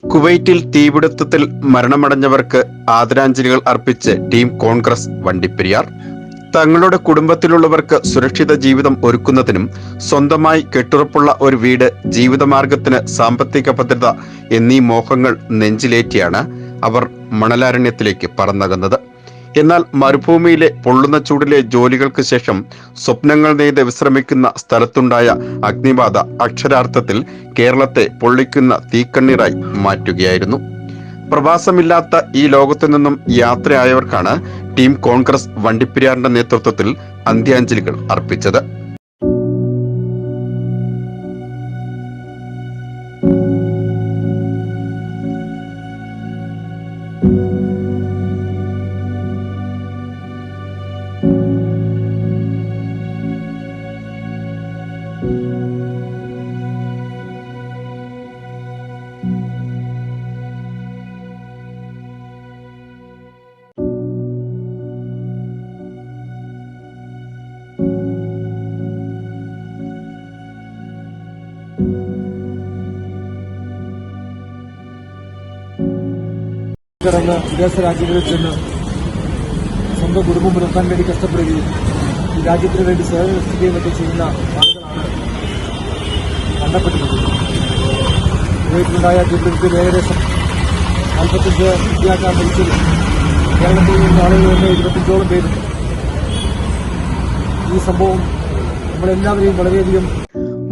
കുവൈറ്റിൽ തീപിടുത്തത്തിൽ മരണമടഞ്ഞവർക്ക് ആദരാഞ്ജലികൾ അർപ്പിച്ച് ടീം കോൺഗ്രസ് വണ്ടിപ്പെരിയാർ. തങ്ങളുടെ കുടുംബത്തിലുള്ളവർക്ക് സുരക്ഷിത ജീവിതം ഒരുക്കുന്നതിനും സ്വന്തമായി കെട്ടുറപ്പുള്ള ഒരു വീട്, ജീവിതമാർഗത്തിന് സാമ്പത്തിക ഭദ്രത എന്നീ മോഹങ്ങൾ നെഞ്ചിലേറ്റിയാണ് അവർ മണലാരണ്യത്തിലേക്ക് പറന്നകുന്നത്. എന്നാൽ മരുഭൂമിയിലെ പൊള്ളുന്ന ചൂടിലെ ജോലികൾക്ക് ശേഷം സ്വപ്നങ്ങൾ നെയ്ത് വിശ്രമിക്കുന്ന സ്ഥലത്തുണ്ടായ അഗ്നിബാധ അക്ഷരാർത്ഥത്തിൽ കേരളത്തെ പൊള്ളിക്കുന്ന തീക്കണ്ണീറായി മാറ്റുകയായിരുന്നു. പ്രവാസമില്ലാത്ത ഈ ലോകത്തു നിന്നും യാത്രയായവർക്കാണ് ടീം കോൺഗ്രസ് വണ്ടിപ്പെരിയാറിന്റെ നേതൃത്വത്തിൽ അന്ത്യാഞ്ജലികൾ അർപ്പിച്ചത്. കടന്ന് വിദേശ രാജ്യങ്ങളിൽ ചെന്ന് സ്വന്തം കുടുംബം പുലർത്താൻ വേണ്ടി കഷ്ടപ്പെടുകയും ഈ രാജ്യത്തിന് വേണ്ടി സേവനം ഒക്കെ ചെയ്യുന്ന ആളുകളാണ് മരണപ്പെട്ടിട്ടുള്ളത്. കുവൈറ്റിലുണ്ടായ തീപിടുത്തത്തിൽ ഏകദേശം 45 ഇന്ത്യക്കാർ മരിച്ചത്, കേരളത്തിൽ നിന്ന് ആളുകൾ വന്ന് 25ഓളം പേരുണ്ട്. ഈ സംഭവം നമ്മളെല്ലാവരെയും വളരെയധികം.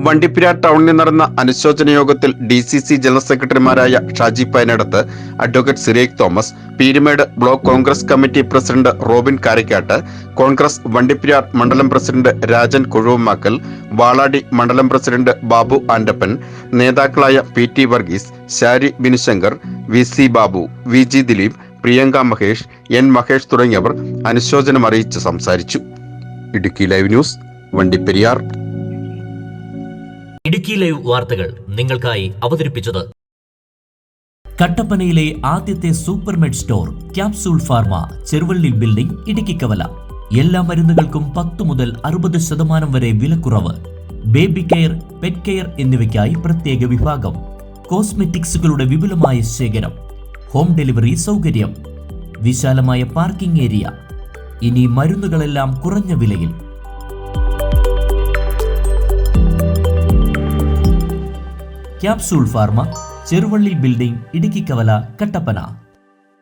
വണ്ടിപ്പെരിയാർ ടൗണിൽ നടന്ന അനുശോചന യോഗത്തിൽ DCC ജനറൽ സെക്രട്ടറിമാരായ Shaji Painadath, advocate Sirekh Thomas, Peermade block Congress committee president Robin Karakkattu, Congress Vandiperiyar മണ്ഡലം പ്രസിഡന്റ് രാജൻ കുഴുവമാക്കൽ, വാളാടി മണ്ഡലം പ്രസിഡന്റ് ബാബു ആൻഡപ്പൻ, നേതാക്കളായ PT Varghese, Shari Binushankar, VC Babu, VG Dileep, Priyanka Mahesh, N Mahesh തുടങ്ങിയവർ അനുശോചനം അറിയിച്ച് സംസാരിച്ചു. Idukki live news, Vandiperiyar. Idukki live വാർത്തകൾ നിങ്ങൾക്കായി അവതരിപ്പിച്ചത് കട്ടപ്പനയിലെ ആദ്യത്തെ supermed store capsule pharma, Cheruvally building, ഇടുക്കിക്കവല. എല്ലാ മരുന്നുകൾക്കും 10 മുതൽ 60% വരെ വിലക്കുറവ്. ബേബി കെയർ, പെറ്റ് കെയർ എന്നിവയ്ക്കായി പ്രത്യേക വിഭാഗം. കോസ്മെറ്റിക്സുകളുടെ വിപുലമായ ശേഖരം. ഹോം ഡെലിവറി സൗകര്യം. വിശാലമായ പാർക്കിംഗ് ഏരിയ. ഇനി മരുന്നുകളെല്ലാം കുറഞ്ഞ വിലയിൽ. ക്യാപ്സൂൾ ഫാർമ, ചെറുവള്ളി ബിൽഡിംഗ്, ഇടുക്കിക്കവല, കട്ടപ്പന.